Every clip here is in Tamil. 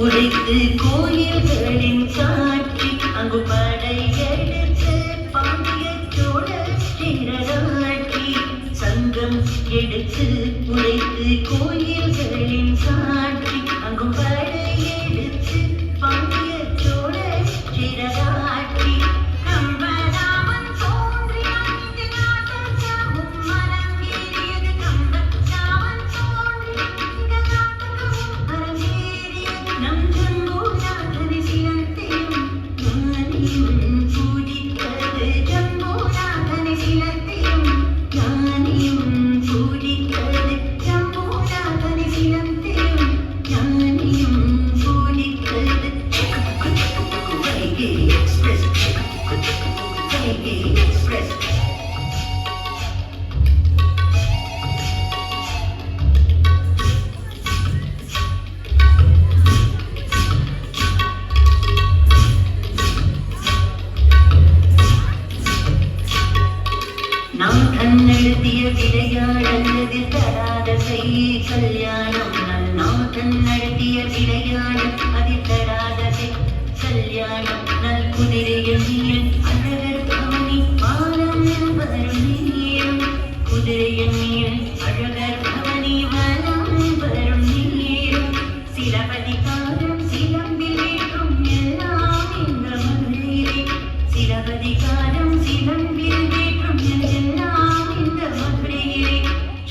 உரைத்து கோயில்களின் சாட்சி அங்கு படையெடுத்து பாண்டிய சோழ சிறராட்சி சங்கம் எடுத்து உரைத்து கோயில்களின் சாட்சி அங்கு படையெடுத்து பாண்டிய சோழ சிறராட்சி நடத்திய விளையாடல் தராத கல்யாணம் நல்நாதன் நடத்திய விளையாடல் அதில் தராத கல்யாணம் நல் குதிரையின் அழகர் பவனி பாலம் வரும் நீரும் குதிரையின் அழகர் பவனி வரம் வரும் நீரும் சிலப்பதிகாரம் சிலம்பில் ஏற்றும் எல்லாம் இந்த மதுரையிலே சிலப்பதிகாரம் சிலம்பில் ஏற்றும் எல்லாம் இந்த மதுரையிலே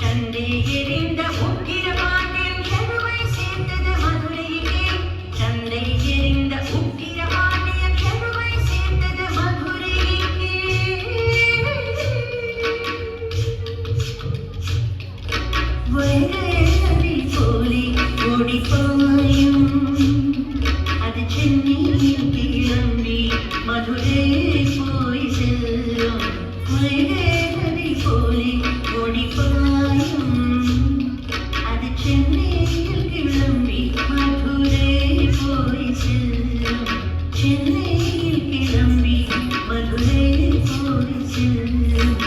சண்டை எறிந்த உக்கிர பாண்டியன் செருவை சேர்ந்தது மதுரையிலே சண்டை எறிந்த உக்கிர பாண்டியன் செருவை சேர்ந்தது மதுரையிலே வைரேறி போலி ஓடிப்பாயும் அது சென்னையில் கிளம்பி மதுரை போய் செல்லும் வைரேறி போலி ஓடிப்பாயும் அது சென்னையில் கிளம்பி மதுரை போய் செல்லும் சென்னையில் கிளம்பி மதுரை போய் செல்லும்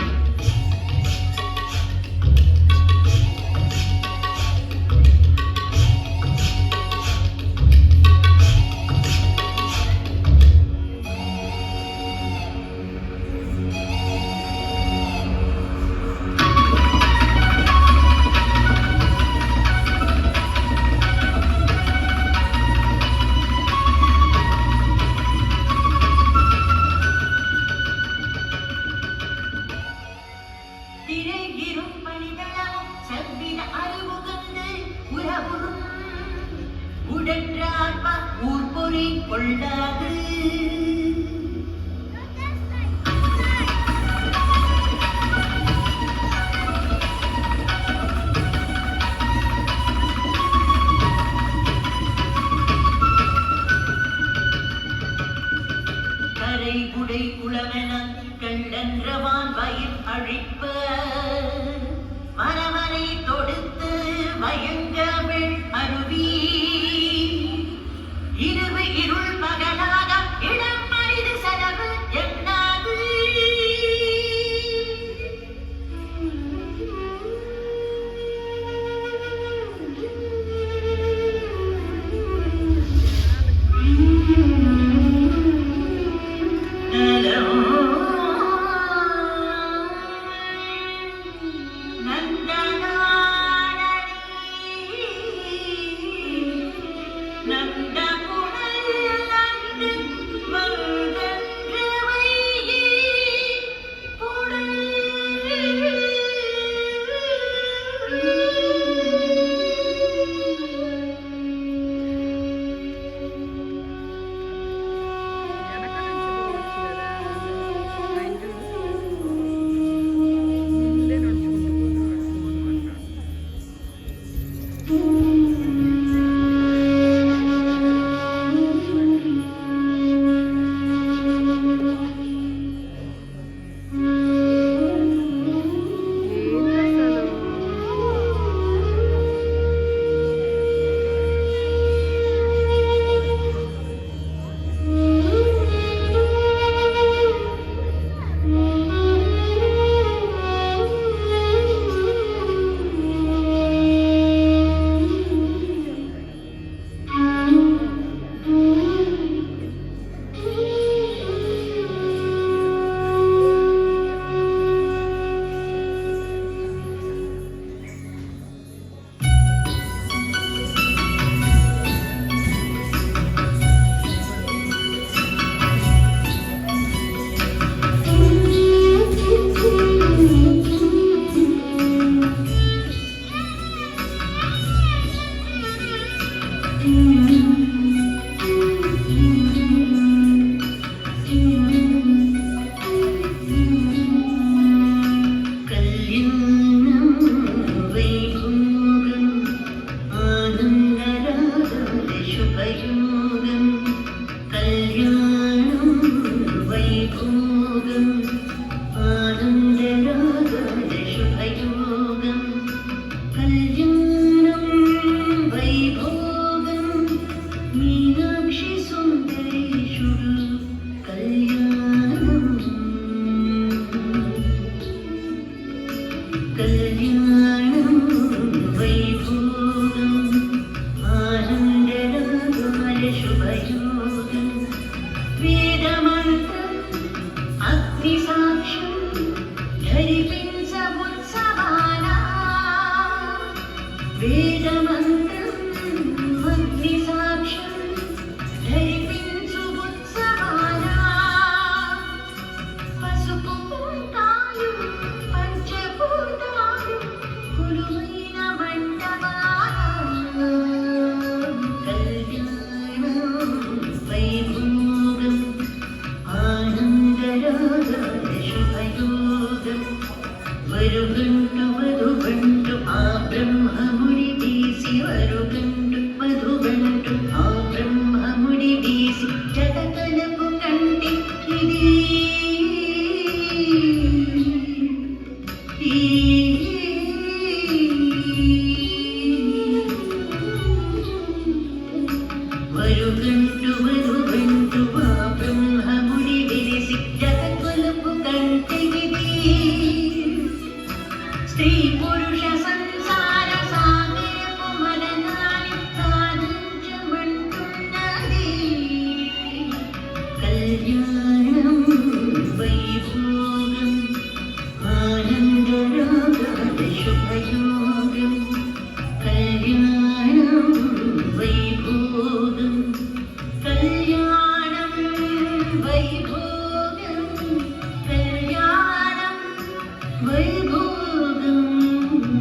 கொள்ளாது கரை குடை குளமென கள்ளன்றவான் வயிர் அழிப்ப மரமனை தொடுத்து மயங்கமிழ் அருவி இருள் பகலாக இடமறி കല്യാണം വൈഭോഗം ആനന്ദരാഗാല ശുഭയോഗം വേദമന്ത്രം അഗ്നിസാക്ഷ്യം ധരിപ്പിൻസമുത്സവാന വേദമന്ത്രം അഗ്നിസാക്ഷ്യം ധരിപ്പിൻസുമുത്സവാന പസുപു പൂത്തായും പഞ്ചഭൂതായും കുലുമൈന മണ്ഡപാന കല്യാണം വൈഭോഗം ആനന്ദരാഗാല ശുഭയോഗം വരുകണ്ടു വധുകണ്ടു ആ ബ്രഹ്മമുടി വീസി വരുകണ്ടു വധുകണ്ടു ആ ബ്രഹ്മമുടി വീസി ജഗതലപു കണ്ടിക്കിതീ വരുകണ്ടു വധുകണ്ടു ആ ബ്രഹ്മമുടി വീസി ജഗതലപു കണ്ടിക്കിതീ സ്ത്രീ പുരുഷ സംസാര സാഗരപ്പു മലനാളി സാധിച്ചുമണ്ടുന്നതേ കല്യാണം വൈഭോഗം ആനന്ദരാഗാല ശുഭയോഗം കല്യാണം വൈഭോഗം കല്യാണം വൈഭോഗം കല്യാണം വൈഭോഗം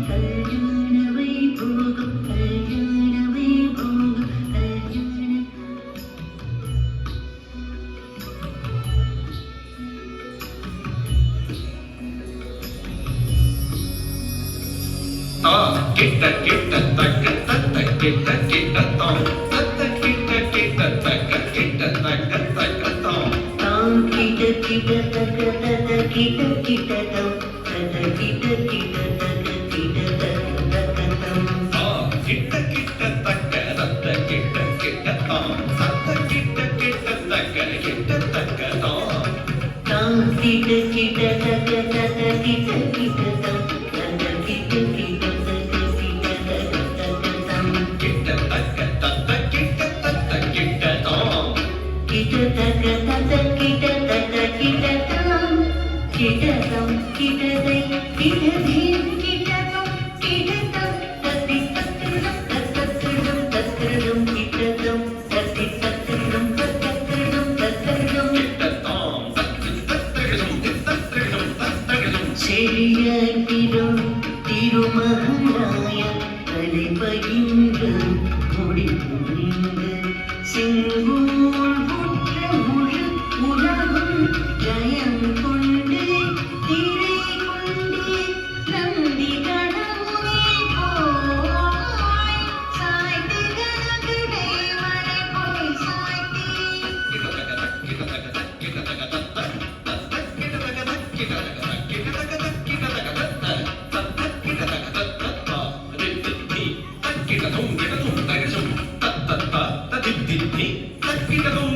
കല്യാണ വൈഭോഗം കല്യാണ വൈഭോഗം കല്യാണ കിട്ട കിട്ട തക്ക തത്ത കിട്ട കിട്ട തോം തത്ത കിട്ട കിട്ട തക്ക കിട്ട തക്ക തക്ക തോം താം കിട കിട തക തക കിട കിട തം തക കിട കിട തക കിട തക തക തം കിട്ട കിട്ട തക്ക തത്ത കിട്ട കിട്ട തോം തത്ത കിട്ട കിട്ട തക്ക കിട്ട തക്ക തോം താം കിട കിട തക തക കിട കിട തം തക കിട കിട തക കിട തക തക തം കിട്ട തക്ക തത്ത കിട്ട തത്ത കിട്ട തോം കിട തക തക കിട തക കിട തം കിട തം കിട ദൈ കിട ധീം കിട തം കിട തം തത്തി തത്തിടം തത്തത്തിടം തത്തിടം കിട തം തത്തി തത്തിടം തത്തത്തിടം തത്തിടം കിട്ട തോം തത്തി തത്തകിടും തത്തകിടും തത്തകിടും ശരിയായിരം തിരുമഹനായ തലപകിன்ற முடிந்து செங்கோல் புற்ற முழு உலகம் ஜயம் கொண்டு திரை கொண்டு நந்தி கடவுளே போய் சாய்த்து கணக்கு தேவனை போய் சாய்த்தி கிட்ட தக்க கிட்ட தக்க கிட்ட தக்க தத்த தத்த கிட்ட தக்க கிட்ட தக்க கிட்ட தக்க கிட்ட தக்க தத்த தத்த கிட்ட தக்க தத்த தித்தி தக்கிட்ட தும் தரகசும் தத்தத்த ததித்தி தக்கிட்ட தும்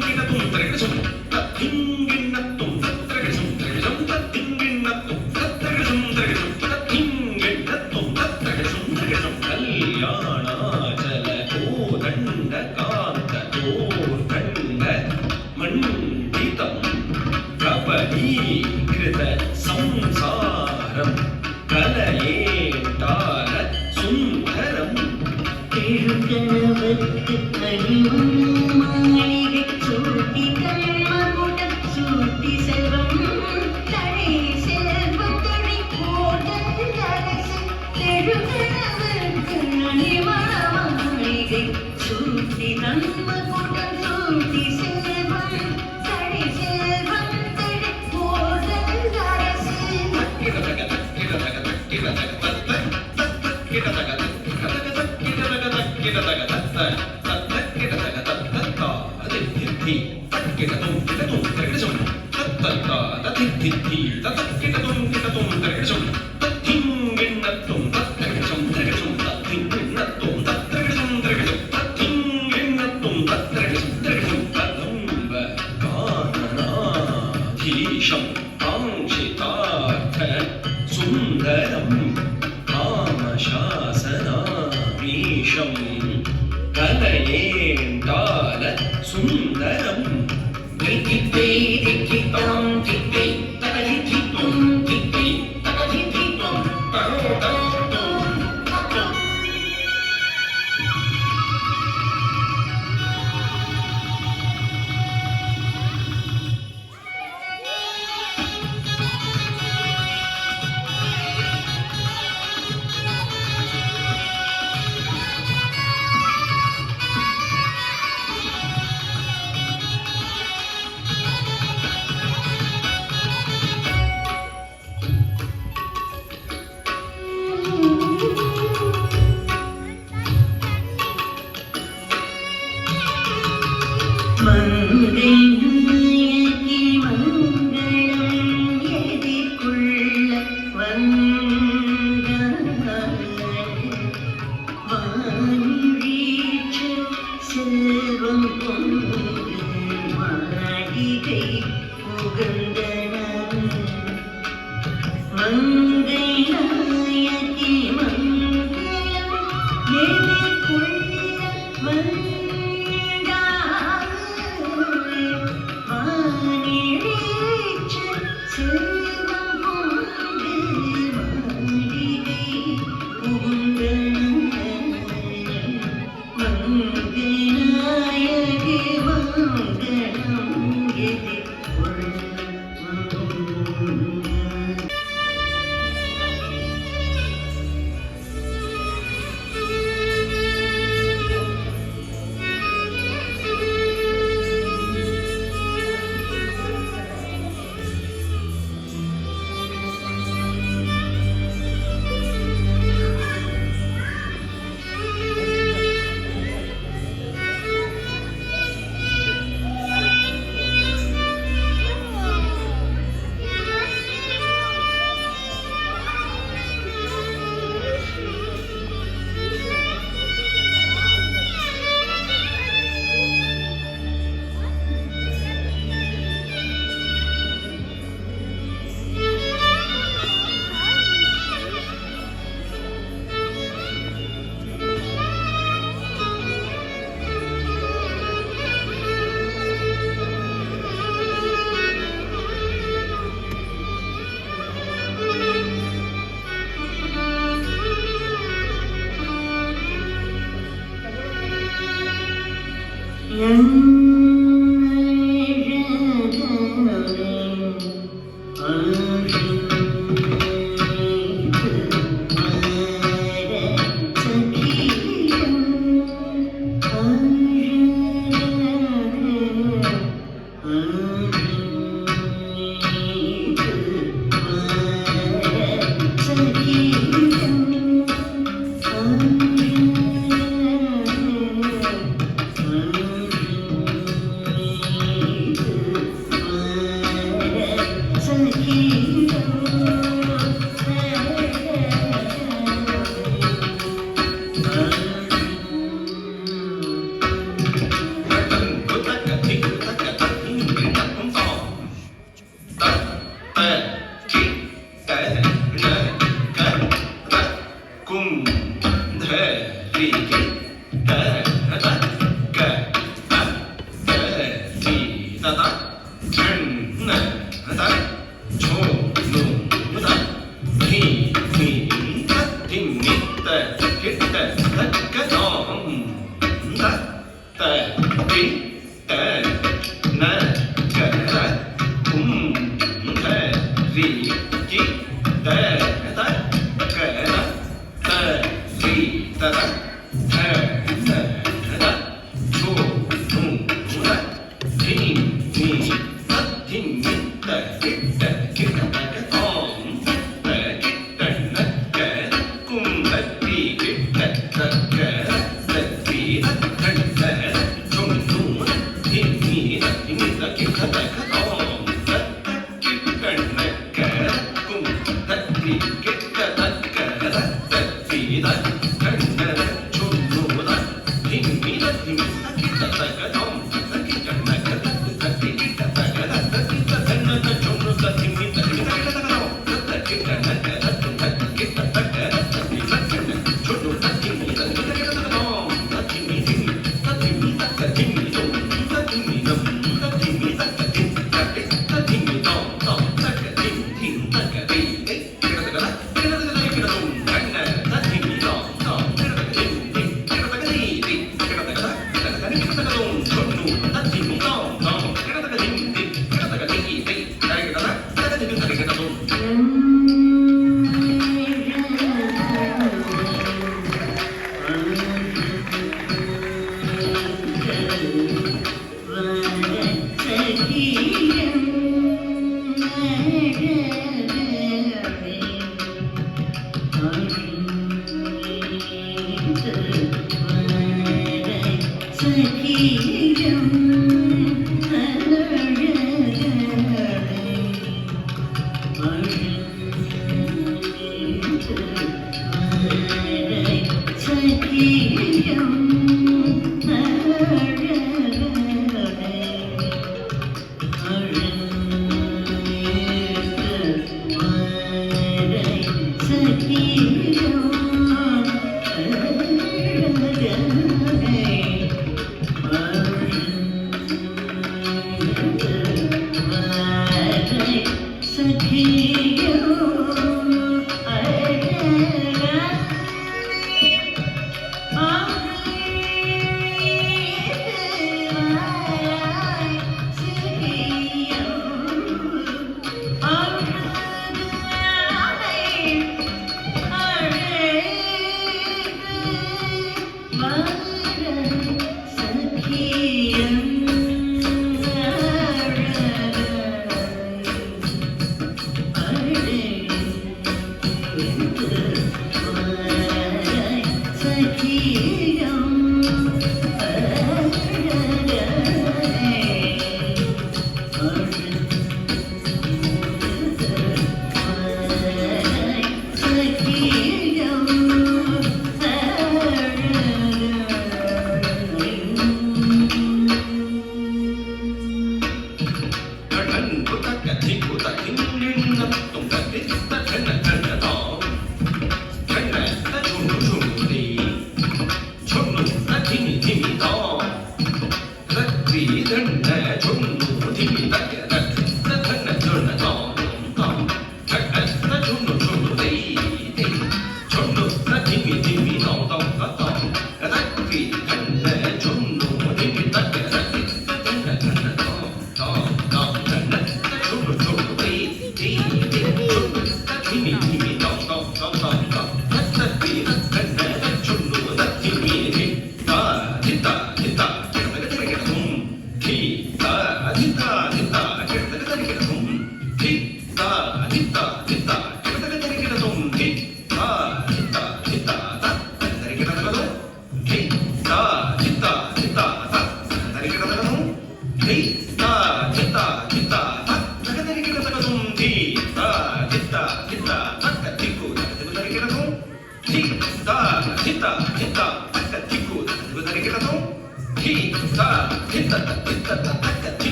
தரகசும் தத்திங்கின்னத்தும் தரகசும் தரகசும் தத்திங்கின்னத்தும் தரகசும் தரகசும் தத்திங்கின்னத்தும் தரகசும் தரகசும் கல்யாணாச்சல கோதண்ட காந்த கோதண்ட மண்டிதம் கபடீகிருத சம்சாரம் கலயேண்டார சுந்தரம் எழுகணவர்க்கு அணிவம் மாளிகை சூட்டி கண்மகுடம் சூட்டி செல்வம் தழை செல்வம் தழை போதல் அரசு எழுகணவர்க்கு அணிவம் மாளிகை சூட்டி கண்மகுடம் சூட்டி செல்வம் தழை செல்வம் தழை போதல் அரசு கிட்ட தக்க கிட்ட தக்க கிட்ட தக்க தத்த தத்த கிட்ட தக்க கிட்ட தக்க கிட்ட தக்க கிட்ட தக்க தத்த தத்த கிட்ட தக்க தத்த தித்தி தக்கிட்ட தும் தரகசும் தத்தத்த ததித்தி தத்த கிட்ட தும் தரகசும் தத்திங்கின்னத்தும் தரகசும் தரகசும் தத்திங்கின்னத்தும் தரகசும் தரகசும் தத்திங்கின்னத்தும் தரகசும் தரகசும் கதம்ப கானனாதீஷம் காஞ்சிதார்த்த சுந்தரம் நிமிஷம் கலையேண்டால சுந்தரம் திக்கை திக்கித்தாம் திக்கை தகதி திக்கும் திக்கை தகதி திக்கும் தரோடம் மங்கை நாயகி மங்களம் எதிர்கொள்ள வந்தாள். வானிழீற்ற செல்வம் கொண்டு மாளிகை புகழ்ந்தனர். மங்கை நாயகி மங்களம் எதிர்கொள்ள வந்தாள். Get Thank you.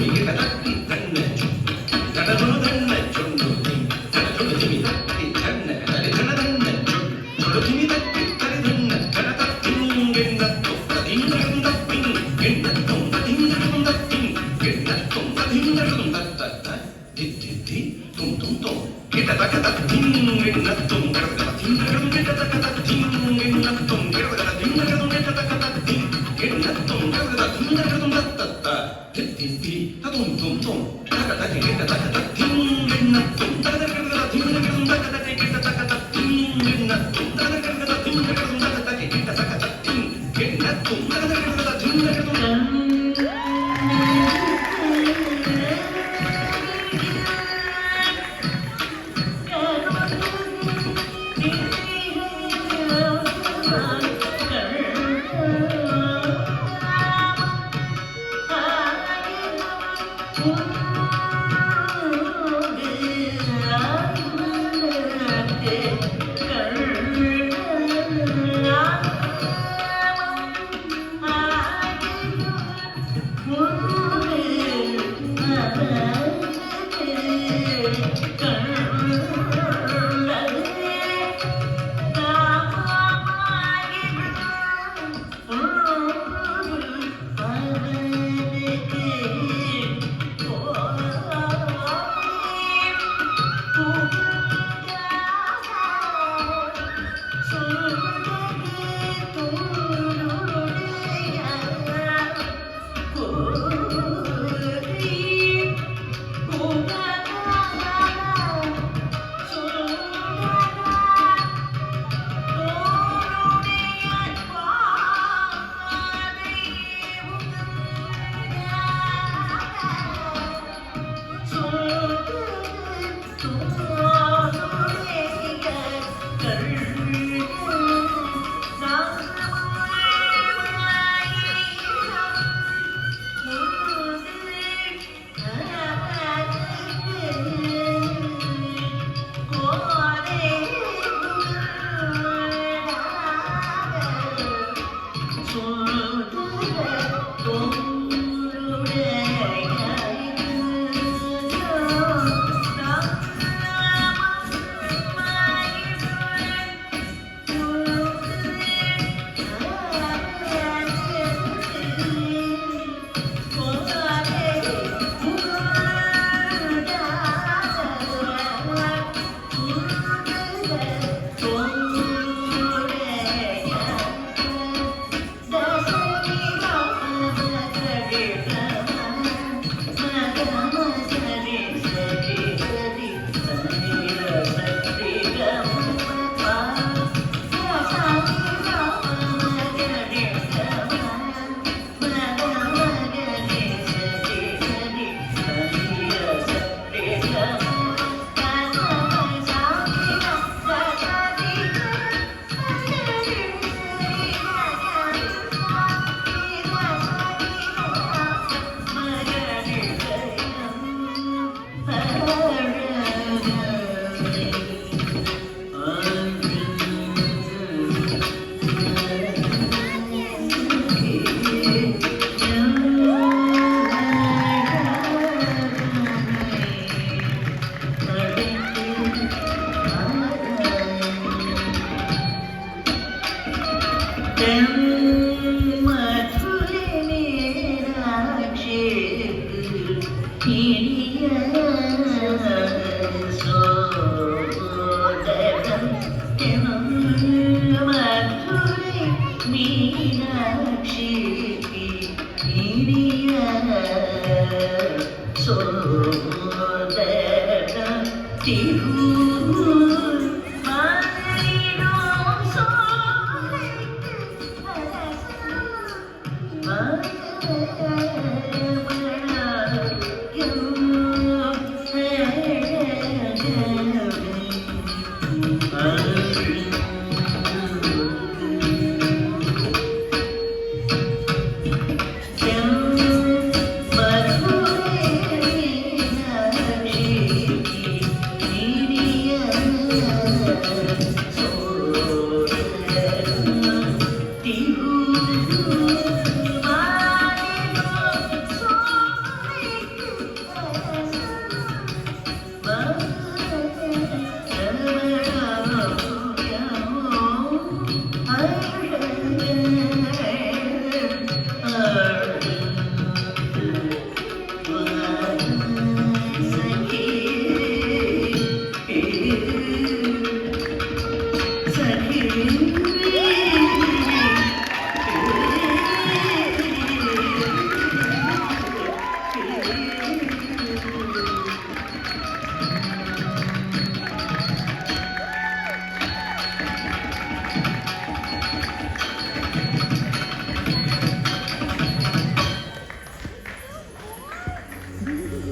Yeah.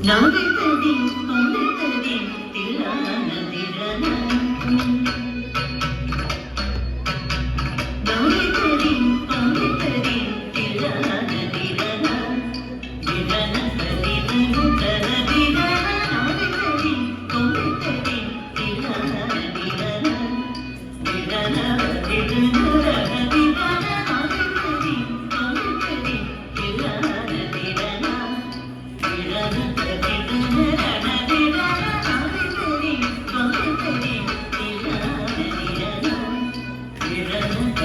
நாவித்ததி கொண்டததி தில்லானதிரன நாவித்ததி கொண்டததி தில்லானதிரன திரன ததிரன தனதிரன நாவித்ததி கொண்டததி தில்லானதிரன திரன திரன ரனதிரன நாவித்ததி கொண்டததி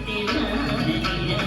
தில்லானதிரன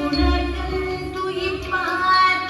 உணர்ந்து துயிப்பார்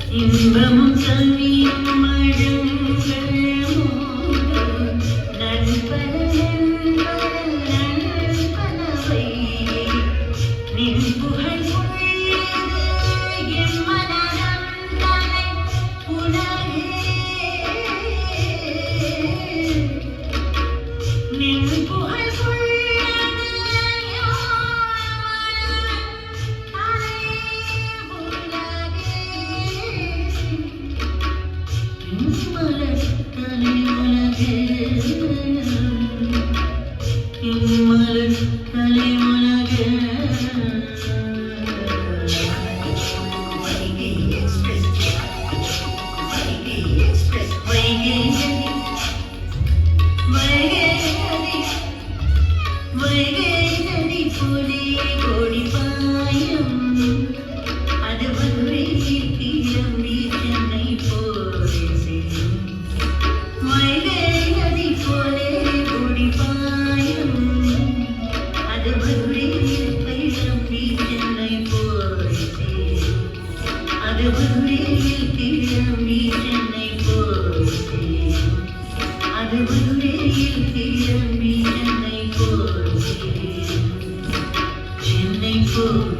இன்பமும் கனியும் மழங்கள் நண்பன நண்பனவை நின் புகழ் என் மனம் தனை உலகே நின் புகழ் அது மதுரையில் கிளம்பி சென்னை போல்